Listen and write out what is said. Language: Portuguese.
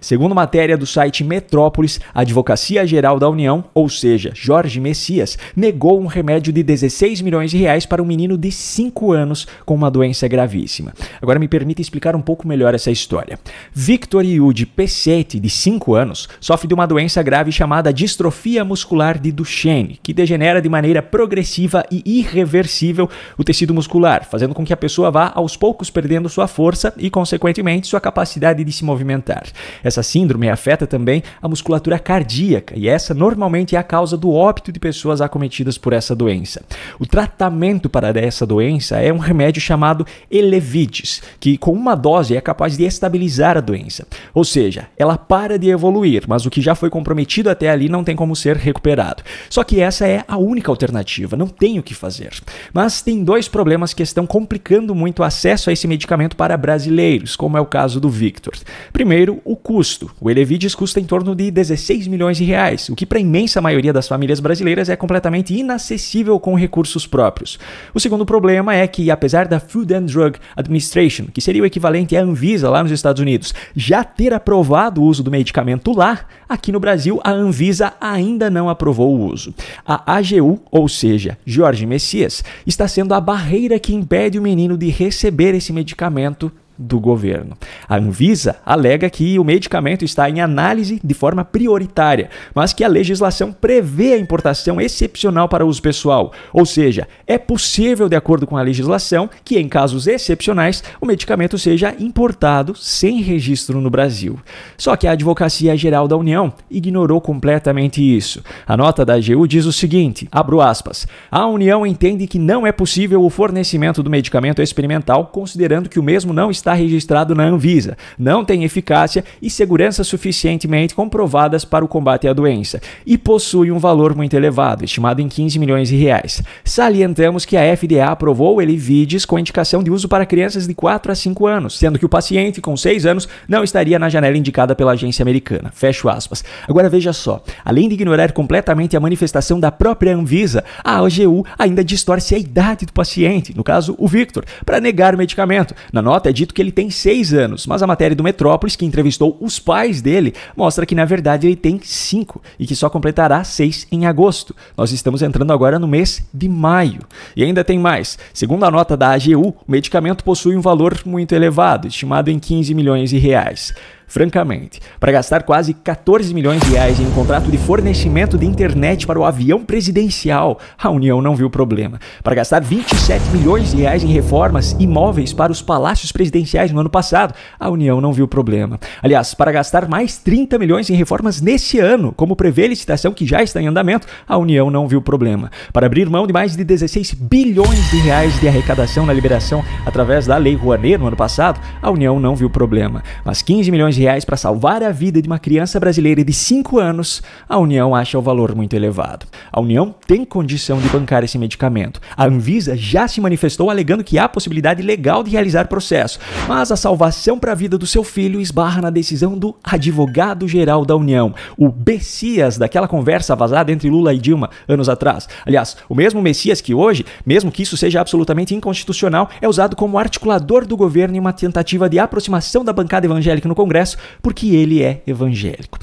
Segundo matéria do site Metrópolis, a Advocacia Geral da União, ou seja, Jorge Messias, negou um remédio de 16 milhões de reais para um menino de 5 anos com uma doença gravíssima. Agora me permita explicar um pouco melhor essa história. Victor Yudi Pescetti, de 5 anos, sofre de uma doença grave chamada distrofia muscular de Duchenne, que degenera de maneira progressiva e irreversível o tecido muscular, fazendo com que a pessoa vá aos poucos perdendo sua força e, consequentemente, sua capacidade de se movimentar. Essa síndrome afeta também a musculatura cardíaca e essa normalmente é a causa do óbito de pessoas acometidas por essa doença. O tratamento para essa doença é um remédio chamado Elevidys, que com uma dose é capaz de estabilizar a doença. Ou seja, ela para de evoluir, mas o que já foi comprometido até ali não tem como ser recuperado. Só que essa é a única alternativa, não tem o que fazer. Mas tem dois problemas que estão complicando muito o acesso a esse medicamento para brasileiros, como é o caso do Victor. Primeiro, o custo. O Elevidys custa em torno de 16 milhões de reais, o que para a imensa maioria das famílias brasileiras é completamente inacessível com recursos próprios. O segundo problema é que, apesar da Food and Drug Administration, que seria o equivalente à Anvisa lá nos Estados Unidos, já ter aprovado o uso do medicamento lá, aqui no Brasil a Anvisa ainda não aprovou o uso. A AGU, ou seja, Jorge Messias, está sendo a barreira que impede o menino de receber esse medicamento do governo. A Anvisa alega que o medicamento está em análise de forma prioritária, mas que a legislação prevê a importação excepcional para uso pessoal, ou seja, é possível, de acordo com a legislação, que em casos excepcionais o medicamento seja importado sem registro no Brasil. Só que a Advocacia Geral da União ignorou completamente isso. A nota da AGU diz o seguinte, abro aspas, a União entende que não é possível o fornecimento do medicamento experimental, considerando que o mesmo não está registrado na Anvisa, não tem eficácia e segurança suficientemente comprovadas para o combate à doença e possui um valor muito elevado, estimado em 15 milhões de reais. Salientamos que a FDA aprovou o Elevidys com indicação de uso para crianças de 4 a 5 anos, sendo que o paciente com 6 anos não estaria na janela indicada pela agência americana. Fecho aspas. Agora veja só, além de ignorar completamente a manifestação da própria Anvisa, a AGU ainda distorce a idade do paciente, no caso o Victor, para negar o medicamento. Na nota é dito que ele tem 6 anos, mas a matéria do Metrópolis, que entrevistou os pais dele, mostra que na verdade ele tem 5 e que só completará 6 em agosto. Nós estamos entrando agora no mês de maio. E ainda tem mais. Segundo a nota da AGU, o medicamento possui um valor muito elevado, estimado em 15 milhões de reais. Francamente, para gastar quase 14 milhões de reais em um contrato de fornecimento de internet para o avião presidencial, a União não viu problema. Para gastar 27 milhões de reais em reformas imóveis para os palácios presidenciais no ano passado, a União não viu problema. Aliás, para gastar mais 30 milhões em reformas nesse ano, como prevê a licitação que já está em andamento, a União não viu problema. Para abrir mão de mais de 16 bilhões de reais de arrecadação na liberação através da Lei Rouanet no ano passado, a União não viu problema. Mas 15 milhões de reais para salvar a vida de uma criança brasileira de 5 anos, a União acha o valor muito elevado. A União tem condição de bancar esse medicamento. A Anvisa já se manifestou alegando que há possibilidade legal de realizar processo, mas a salvação para a vida do seu filho esbarra na decisão do advogado-geral da União, o Messias, daquela conversa vazada entre Lula e Dilma anos atrás. Aliás, o mesmo Messias que hoje, mesmo que isso seja absolutamente inconstitucional, é usado como articulador do governo em uma tentativa de aproximação da bancada evangélica no Congresso, porque ele é evangélico.